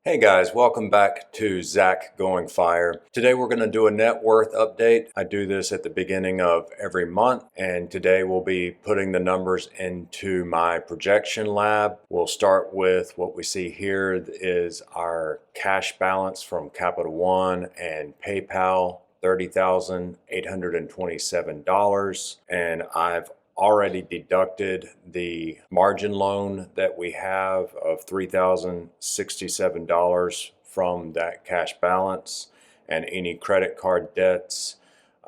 Hey guys, welcome back to Zach Going Fire. Today we're going to do a net worth update. I do this at the beginning of every month, and today we'll be putting the numbers into my projection lab. We'll start with what we see here is our cash balance from Capital One and PayPal, $30,827, and I've already deducted the margin loan that we have of $3,067 from that cash balance and any credit card debts.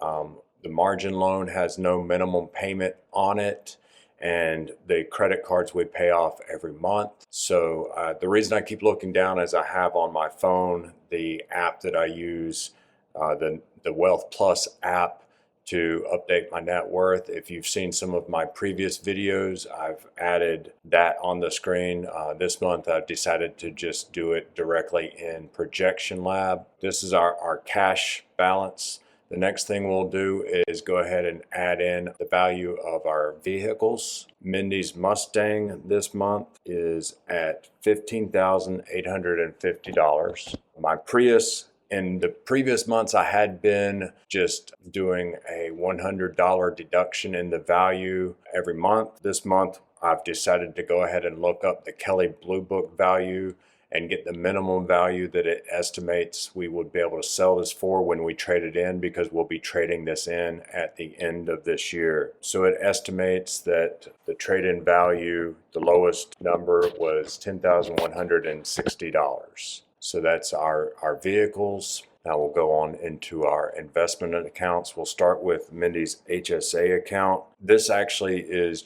The margin loan has no minimum payment on it, and the credit cards we pay off every month. So the reason I keep looking down is I have on my phone the app that I use, the Wealth Plus app, to update my net worth. If you've seen some of my previous videos, I've added that on the screen. This month I've decided to just do it directly in Projection Lab. This is our cash balance. The next thing we'll do is go ahead and add in the value of our vehicles. Mindy's Mustang this month is at $15,850. My Prius, in the previous months, I had been just doing a $100 deduction in the value every month. This month, I've decided to go ahead and look up the Kelley Blue Book value and get the minimum value that it estimates we would be able to sell this for when we trade it in, because we'll be trading this in at the end of this year. So it estimates that the trade-in value, the lowest number, was $10,160. So that's our vehicles. Now we'll go on into our investment accounts. We'll start with Mindy's HSA account. This actually is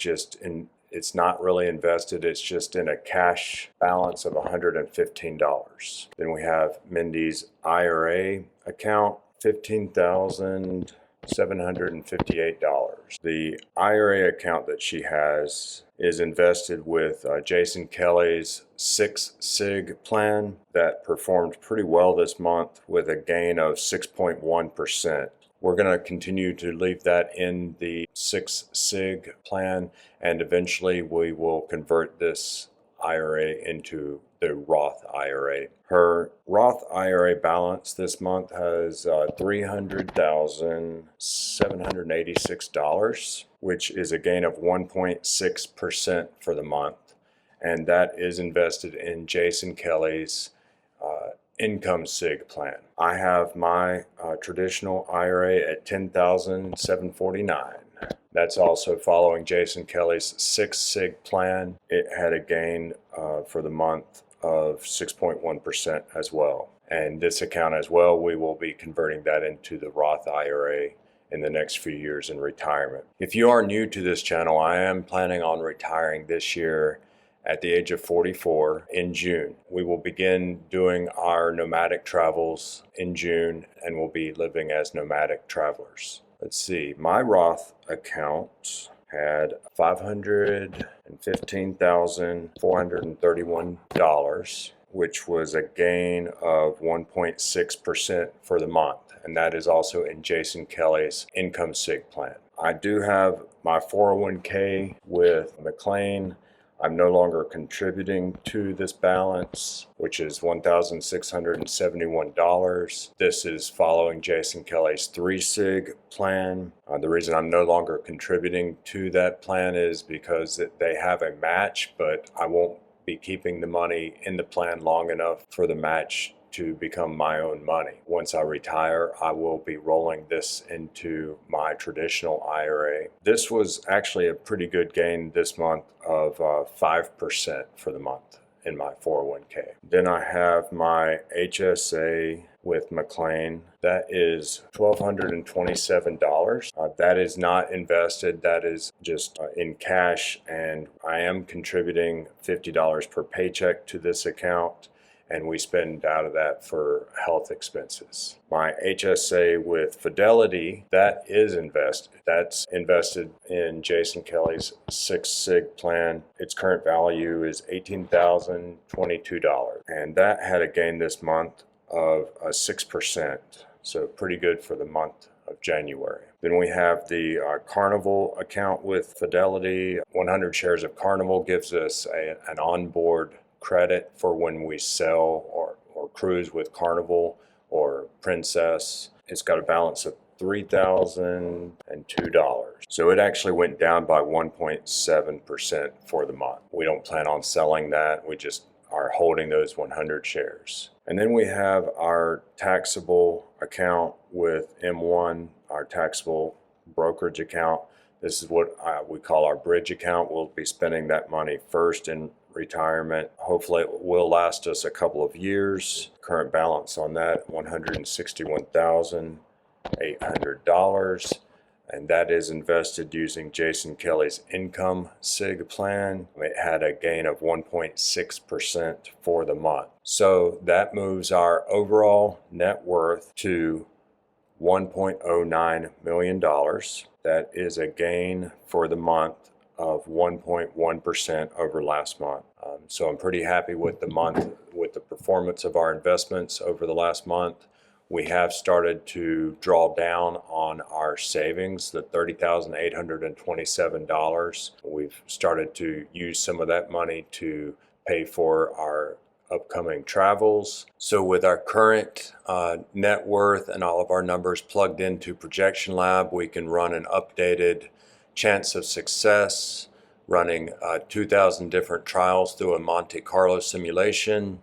it's not really invested. It's just in a cash balance of $115. Then we have Mindy's IRA account, $15,758. The IRA account that she has is invested with Jason Kelly's 6 Sig plan that performed pretty well this month with a gain of 6.1%. We're going to continue to leave that in the 6 Sig plan, and eventually we will convert this IRA into the Roth IRA. Her Roth IRA balance this month has $300,786, which is a gain of 1.6% for the month, and that is invested in Jason Kelly's Income Sig plan. I have my traditional IRA at $10,749. That's also following Jason Kelly's 6 Sig plan. It had a gain for the month of 6.1% as well. And this account as well, we will be converting that into the Roth IRA in the next few years in retirement. If you are new to this channel, I am planning on retiring this year at the age of 44 in June. We will begin doing our nomadic travels in June, and we'll be living as nomadic travelers. Let's see, my Roth account had $515,431, which was a gain of 1.6% for the month, and that is also in Jason Kelly's Income Sig plan. I do have my 401k with McLean. I'm no longer contributing to this balance, which is $1,671. This is following Jason Kelly's 3 Sig plan. The reason I'm no longer contributing to that plan is because they have a match, but I won't be keeping the money in the plan long enough for the match to become my own money. Once I retire, I will be rolling this into my traditional IRA. This was actually a pretty good gain this month of 5% for the month in my 401k. Then I have my HSA with McLean. That is $1,227. That is not invested. That is just in cash, and I am contributing $50 per paycheck to this account, and we spend out of that for health expenses. My HSA with Fidelity, that is invested. That's invested in Jason Kelly's 6 Sig plan. Its current value is $18,022, and that had a gain this month of 6%, so pretty good for the month of January. Then we have the Carnival account with Fidelity. 100 shares of Carnival gives us an onboard credit for when we sell or cruise with Carnival or Princess. It's got a balance of $3,002. So it actually went down by 1.7% for the month. We don't plan on selling that. We just are holding those 100 shares. And then we have our taxable account with M1, our taxable brokerage account. This is what we call our bridge account. We'll be spending that money first in retirement. Hopefully it will last us a couple of years. Current balance on that, $161,800. And that is invested using Jason Kelly's income SIG plan. It had a gain of 1.6% for the month. So that moves our overall net worth to $1.09 million. That is a gain for the month of 1.1% over last month. So I'm pretty happy with the month, with the performance of our investments over the last month. We have started to draw down on our savings, the $30,827. We've started to use some of that money to pay for our upcoming travels. So with our current net worth and all of our numbers plugged into Projection Lab, we can run an updated chance of success, running 2,000 different trials through a Monte Carlo simulation.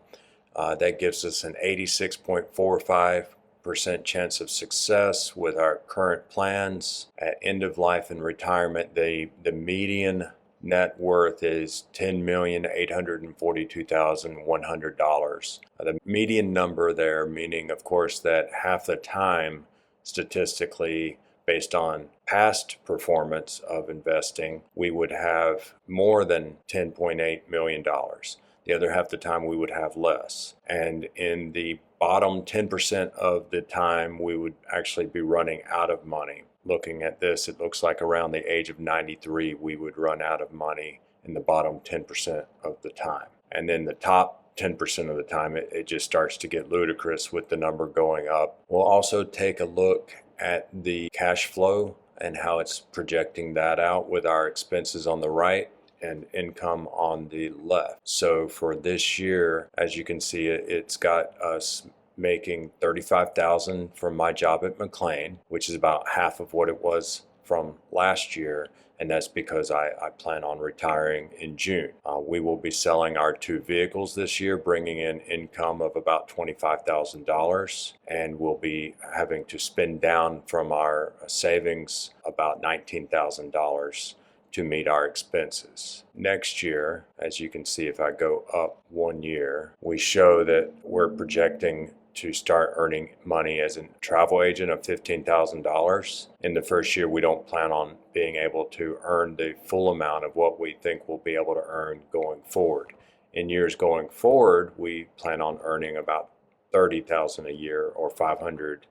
That gives us an 86.45% chance of success with our current plans. At end of life and retirement, the median net worth is $10,842,100. The median number there, meaning of course that half the time, statistically, based on past performance of investing, we would have more than $10.8 million. The other half the time we would have less. And in the bottom 10% of the time, we would actually be running out of money. Looking at this, it looks like around the age of 93, we would run out of money in the bottom 10% of the time. And then the top 10% of the time, it just starts to get ludicrous with the number going up. We'll also take a look at the cash flow and how it's projecting that out with our expenses on the right and income on the left. So for this year, as you can see, it's got us making $35,000 from my job at McLean, which is about half of what it was from last year. And that's because I plan on retiring in June. We will be selling our 2 vehicles this year, bringing in income of about $25,000, and we'll be having to spend down from our savings about $19,000 to meet our expenses. Next year, as you can see, if I go up 1 year, we show that we're projecting to start earning money as a travel agent of $15,000. In the first year, we don't plan on being able to earn the full amount of what we think we'll be able to earn going forward. In years going forward, we plan on earning about $30,000 a year or $500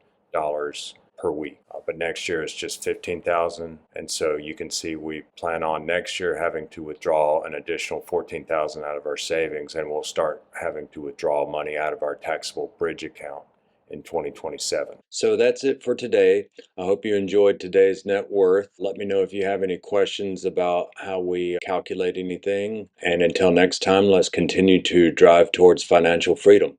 per week. But next year it's just $15,000, and so you can see we plan on next year having to withdraw an additional $14,000 out of our savings, and we'll start having to withdraw money out of our taxable bridge account in 2027. So that's it for today. I hope you enjoyed today's net worth. Let me know if you have any questions about how we calculate anything. And until next time, let's continue to drive towards financial freedom.